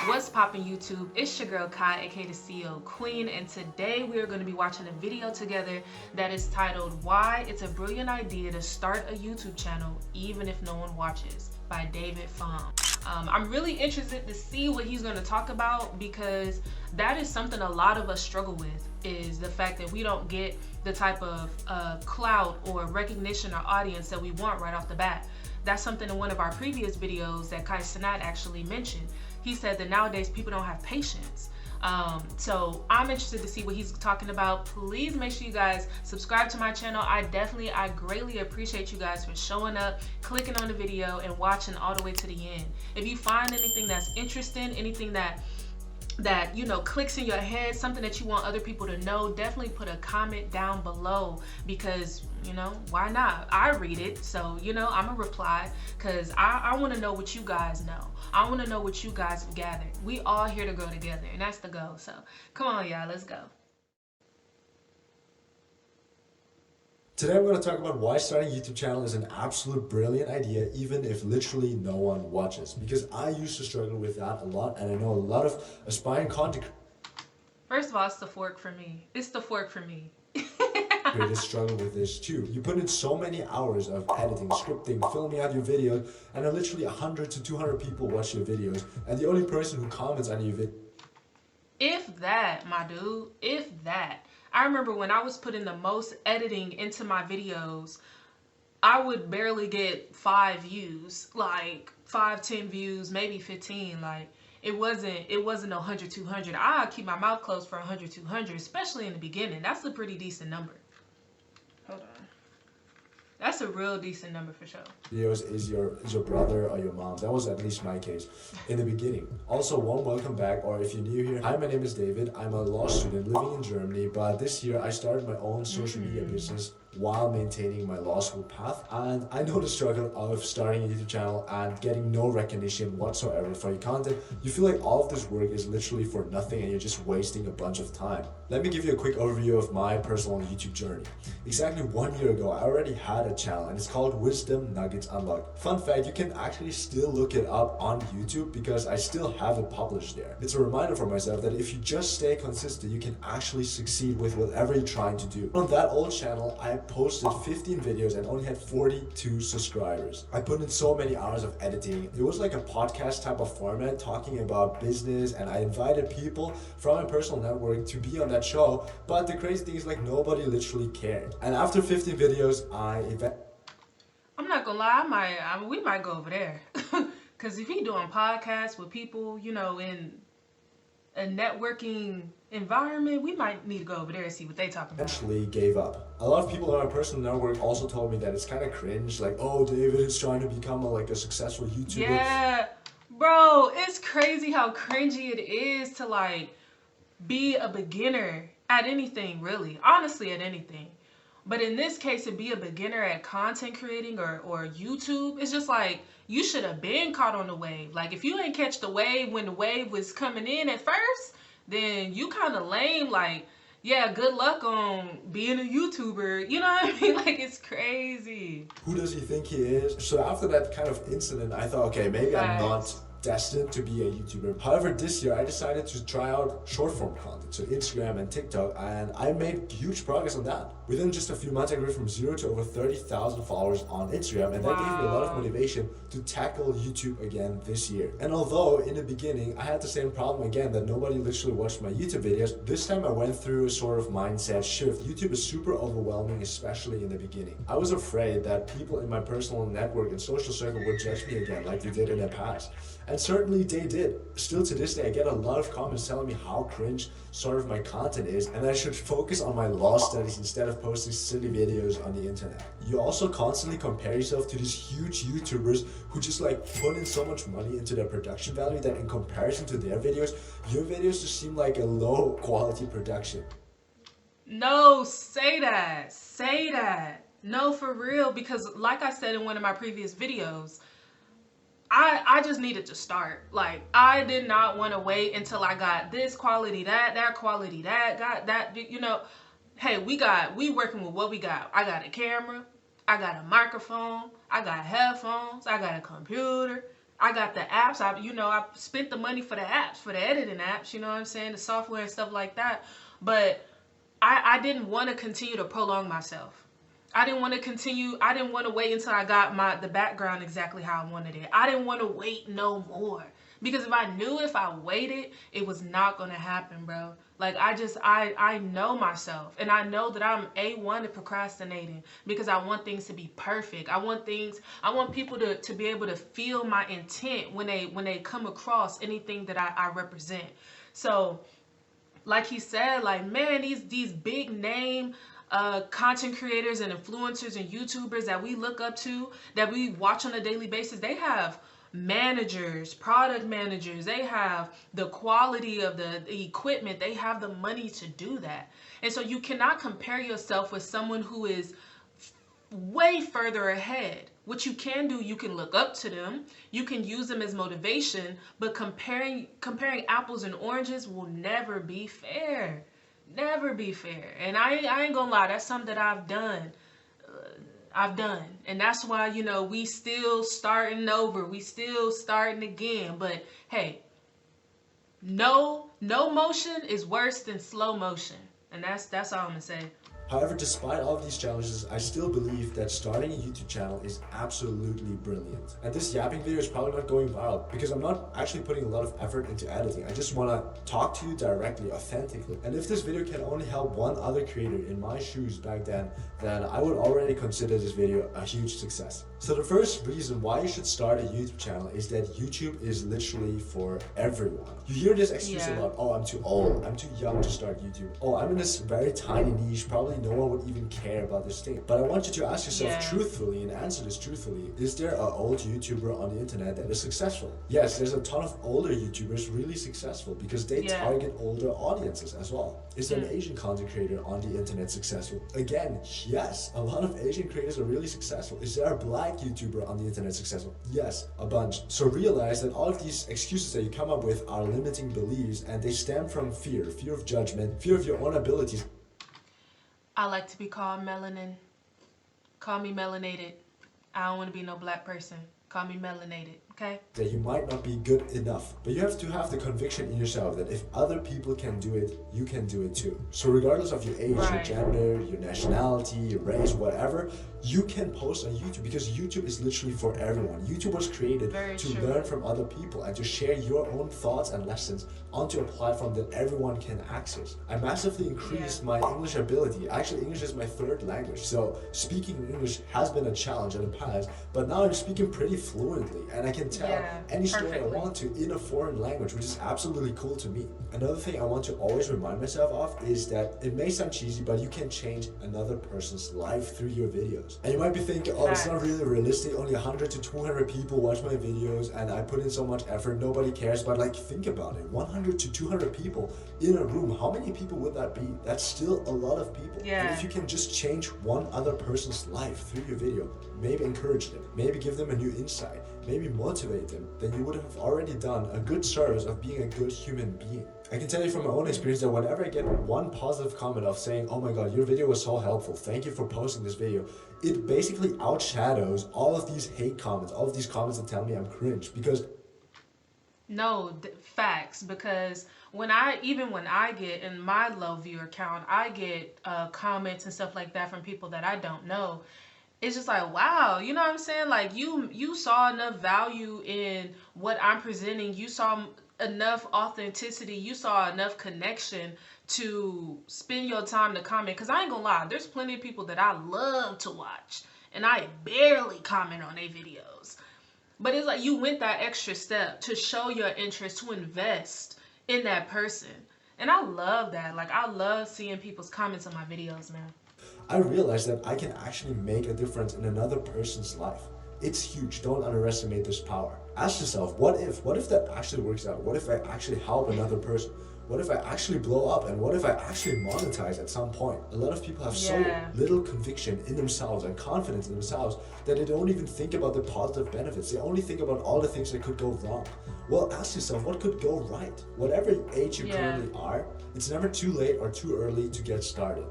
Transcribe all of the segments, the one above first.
What's poppin' YouTube? It's your girl Kai, aka the CEO Queen, and today we are going to be watching a video together that is titled Why It's a Brilliant Idea to Start a YouTube Channel Even If No One Watches by David Pham. I'm really interested to see what he's going to talk about because that is something a lot of us struggle with, is the fact that we don't get the type of clout or recognition or audience that we want right off the bat. That's something in one of our previous videos that Kai Cenat actually mentioned. He said that nowadays people don't have patience. So I'm interested to see what he's talking about. Please make sure you guys subscribe to my channel. I greatly appreciate you guys for showing up, clicking on the video, and watching all the way to the end. If you find anything that's interesting, anything that you know clicks in your head, something that you want other people to know, definitely put a comment down below, because you know, why not? I read it, so you know, I'm gonna reply because I want to know what you guys know. I want to know what you guys have gathered. We all here to grow together, and that's the goal. So come on, y'all, let's go. Today I'm going to talk about why starting a YouTube channel is an absolute brilliant idea even if literally no one watches. Because I used to struggle with that a lot, and I know a lot of aspiring content First of all, it's the fork for me. It's the fork for me. creators struggle with this too. You put in so many hours of editing, scripting, filming out your videos, and then literally 100 to 200 people watch your videos, and the only person who comments on your video, If that, my dude, if that. I remember when I was putting the most editing into my videos, I would barely get 5 views, like 5, 10 views, maybe 15. Like it wasn't 100, 200. I keep my mouth closed for 100, 200, especially in the beginning. That's a pretty decent number. Hold on. That's a real decent number for sure. videos is your brother or your mom. That was at least my case in the beginning. Also, warm welcome back, or if you're new here, hi, my name is David. I'm a law student living in Germany, but this year I started my own social media business while maintaining my law school path. And I know the struggle of starting a YouTube channel and getting no recognition whatsoever for your content. You feel like all of this work is literally for nothing and you're just wasting a bunch of time. Let me give you a quick overview of my personal YouTube journey. Exactly 1 year ago, I already had a channel and it's called Wisdom Nuggets Unlocked. Fun fact, you can actually still look it up on YouTube because I still have it published there. It's a reminder for myself that if you just stay consistent, you can actually succeed with whatever you're trying to do. On that old channel, I posted 15 videos and only had 42 subscribers. I put in so many hours of editing. It was like a podcast type of format talking about business, and I invited people from my personal network to be on that show, but the crazy thing is like nobody literally cared. And after 15 videos, I'm not gonna lie, we might go over there. Cause if he doing podcasts with people, you know, in a networking environment, we might need to go over there and see what they talking about. eventually gave up. A lot of people on my personal network also told me that it's kind of cringe, like, oh, David is trying to become a successful YouTuber. Yeah, bro, it's crazy how cringy it is to like be a beginner at anything, really. Honestly, at anything. But in this case, to be a beginner at content creating or YouTube, it's just like you should have been caught on the wave. Like if you ain't catch the wave when the wave was coming in at first, then you kind of lame. Like, yeah, good luck on being a YouTuber. You know what I mean? Like, it's crazy. Who does he think he is? So after that kind of incident, I thought, okay, maybe I'm not destined to be a YouTuber. However, this year I decided to try out short form content, so Instagram and TikTok, and I made huge progress on that. Within just a few months, I grew from 0 to over 30,000 followers on Instagram, and that gave me a lot of motivation to tackle YouTube again this year. And although in the beginning I had the same problem again, that nobody literally watched my YouTube videos, this time I went through a sort of mindset shift. YouTube is super overwhelming, especially in the beginning. I was afraid that people in my personal network and social circle would judge me again like they did in the past. And certainly they did. Still to this day, I get a lot of comments telling me how cringe sort of my content is, and I should focus on my law studies instead of posting silly videos on the internet. You also constantly compare yourself to these huge YouTubers who just like put in so much money into their production value that in comparison to their videos, your videos just seem like a low quality production. No, say that. Say that. No, for real. Because like I said in one of my previous videos, I just needed to start. Like, I did not want to wait until I got this quality, that quality, got that, you know. Hey, we working with what we got. I got a camera, I got a microphone, I got headphones, I got a computer, I got the apps. I spent the money for the apps, for the editing apps. You know what I'm saying? The software and stuff like that. But I didn't want to continue to prolong myself. I didn't want to continue. I didn't want to wait until I got the background exactly how I wanted it. I didn't want to wait no more. Because if I waited, it was not going to happen, bro. Like, I know myself. And I know that I'm A1 at procrastinating because I want things to be perfect. I want people to be able to feel my intent when they come across anything that I represent. So, like he said, like, man, these big name content creators and influencers and YouTubers that we look up to, that we watch on a daily basis, they have managers, product managers, they have the quality of the equipment, they have the money to do that. And so you cannot compare yourself with someone who is way further ahead. What you can do, you can look up to them, you can use them as motivation, but comparing apples and oranges will never be fair. Never be fair. And I ain't gonna lie, that's something that I've done. And that's why, we still starting over. We still starting again. But hey, no motion is worse than slow motion. And that's all I'm gonna say. However, despite all of these challenges, I still believe that starting a YouTube channel is absolutely brilliant. And this yapping video is probably not going viral because I'm not actually putting a lot of effort into editing. I just want to talk to you directly, authentically. And if this video can only help one other creator in my shoes back then I would already consider this video a huge success. So the first reason why you should start a YouTube channel is that YouTube is literally for everyone. You hear this excuse a lot: oh, I'm too old, I'm too young to start YouTube. Oh, I'm in this very tiny niche, probably no one would even care about this thing. But I want you to ask yourself truthfully and answer this truthfully. Is there an old YouTuber on the internet that is successful? Yes, there's a ton of older YouTubers really successful because they target older audiences as well. Is there an Asian content creator on the internet successful? Again, yes, a lot of Asian creators are really successful. Is there a black YouTuber on the internet successful? Yes, a bunch. So realize that all of these excuses that you come up with are limiting beliefs, and they stem from fear of judgment, fear of your own abilities. I like to be called melanin. Call me melanated. I don't want to be no black person. Call me melanated, okay? That you might not be good enough, but you have to have the conviction in yourself that if other people can do it, you can do it too. So regardless of your age, your gender, your nationality, your race, whatever, you can post on YouTube because YouTube is literally for everyone. YouTube was created to learn from other people and to share your own thoughts and lessons onto a platform that everyone can access. I massively increased my English ability. Actually, English is my third language, so speaking English has been a challenge in the past, but now I'm speaking pretty fluently and I can tell any story I want to in a foreign language, which is absolutely cool to me. Another thing I want to always remind myself of is that it may sound cheesy, but you can change another person's life through your videos. And you might be thinking, oh, it's not really realistic, only 100 to 200 people watch my videos and I put in so much effort, nobody cares. But like, think about it, 100 to 200 people in a room, how many people would that be? That's still a lot of people. And if you can just change one other person's life through your video, maybe encourage them, maybe give them a new insight, maybe motivate them, then you would have already done a good service of being a good human being. I can tell you from my own experience that whenever I get one positive comment of saying, oh my god, your video was so helpful, thank you for posting this video, it basically outshadows all of these hate comments, all of these comments that tell me I'm cringe, because facts, because when I get in my low viewer count, I get comments and stuff like that from people that I don't know. It's just like, wow, you know what I'm saying? Like, you saw enough value in what I'm presenting. You saw enough authenticity. You saw enough connection to spend your time to comment. Because I ain't gonna lie, there's plenty of people that I love to watch, and I barely comment on their videos. But it's like you went that extra step to show your interest, to invest in that person. And I love that. Like, I love seeing people's comments on my videos, man. I realized that I can actually make a difference in another person's life. It's huge. Don't underestimate this power. Ask yourself, what if that actually works out? What if I actually help another person? What if I actually blow up? And what if I actually monetize at some point? A lot of people have so little conviction in themselves and confidence in themselves that they don't even think about the positive benefits. They only think about all the things that could go wrong. Well, ask yourself, what could go right? Whatever age you currently are, it's never too late or too early to get started.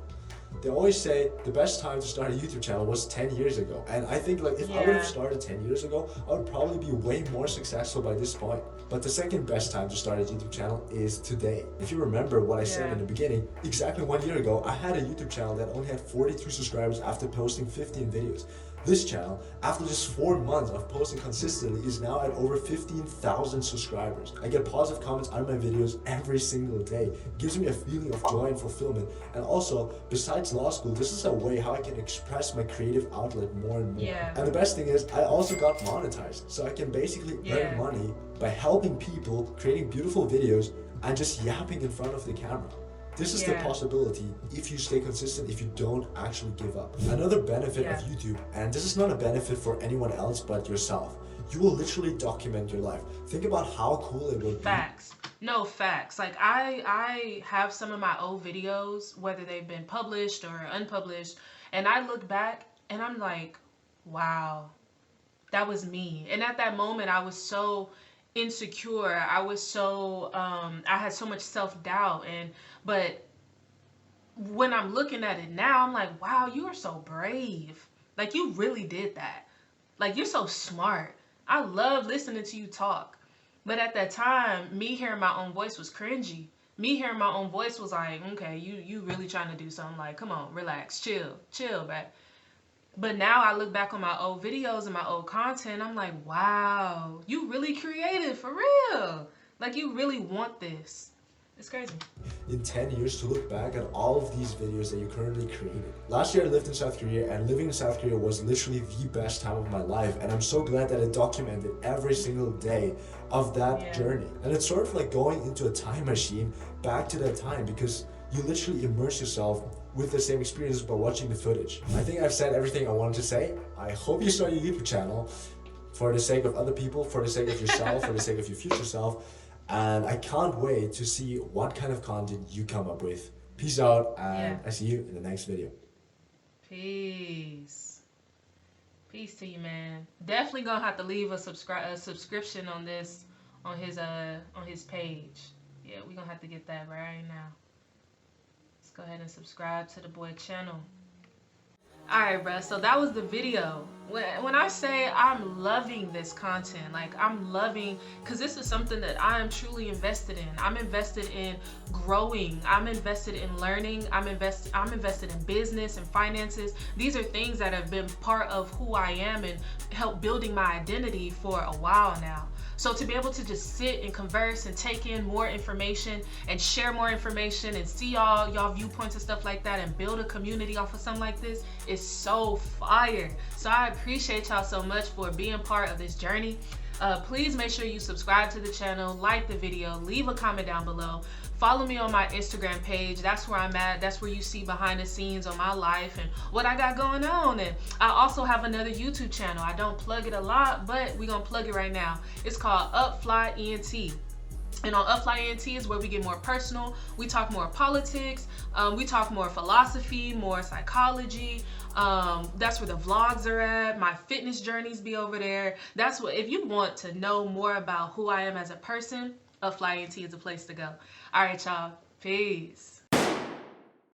They always say the best time to start a YouTube channel was 10 years ago. And I think like if I would have started 10 years ago, I would probably be way more successful by this point. But the second best time to start a YouTube channel is today. If you remember what I said in the beginning, exactly 1 year ago, I had a YouTube channel that only had 42 subscribers after posting 15 videos. This channel, after just 4 months of posting consistently, is now at over 15,000 subscribers. I get positive comments on my videos every single day. It gives me a feeling of joy and fulfillment. And also, besides law school, this is a way how I can express my creative outlet more and more. And the best thing is, I also got monetized. So I can basically earn money by helping people, creating beautiful videos, and just yapping in front of the camera. This is the possibility if you stay consistent, if you don't actually give up. Another benefit of YouTube, and this is not a benefit for anyone else but yourself, you will literally document your life. Think about how cool it would be. Facts. No, facts. Like I have some of my old videos, whether they've been published or unpublished, and I look back and I'm like, wow, that was me. And at that moment, I was so insecure. I was so I had so much self-doubt, but when I'm looking at it now, I'm like, wow, you are so brave. Like, you really did that. Like, you're so smart. I love listening to you talk. But at that time, me hearing my own voice was cringy. Me hearing my own voice was like, okay, you really trying to do something. Like, come on, relax, chill, back. But now I look back on my old videos and my old content, I'm like, wow, you really creative, for real. Like, you really want this. It's crazy. In 10 years to look back at all of these videos that you currently created. Last year I lived in South Korea, and living in South Korea was literally the best time of my life, and I'm so glad that I documented every single day of that journey. And it's sort of like going into a time machine back to that time, because you literally immerse yourself with the same experiences by watching the footage. I think I've said everything I wanted to say. I hope you start your YouTube channel for the sake of other people, for the sake of yourself, for the sake of your future self. And I can't wait to see what kind of content you come up with. Peace out, and I see you in the next video. Peace. Peace to you, man. Definitely gonna have to leave a subscription on this, on his page. Yeah, we're gonna have to get that right now. Let's go ahead and subscribe to the boy channel. Alright, bruh, so that was the video. When I say I'm loving this content, like I'm loving, because this is something that I am truly invested in. I'm invested in growing. I'm invested in learning. I'm invested in business and finances. These are things that have been part of who I am and help building my identity for a while now. So to be able to just sit and converse and take in more information and share more information and see y'all viewpoints and stuff like that and build a community off of something like this is so fire. So I appreciate y'all so much for being part of this journey. Please make sure you subscribe to the channel, like the video, leave a comment down below. Follow me on my Instagram page. That's where I'm at. That's where you see behind the scenes on my life and what I got going on. And I also have another YouTube channel. I don't plug it a lot, but we're going to plug it right now. It's called upflykai. And on upflykai is where we get more personal. We talk more politics. We talk more philosophy, more psychology. That's where the vlogs are at. My fitness journeys be over there. That's what, if you want to know more about who I am as a person, upflykai is a place to go. All right, y'all. Peace.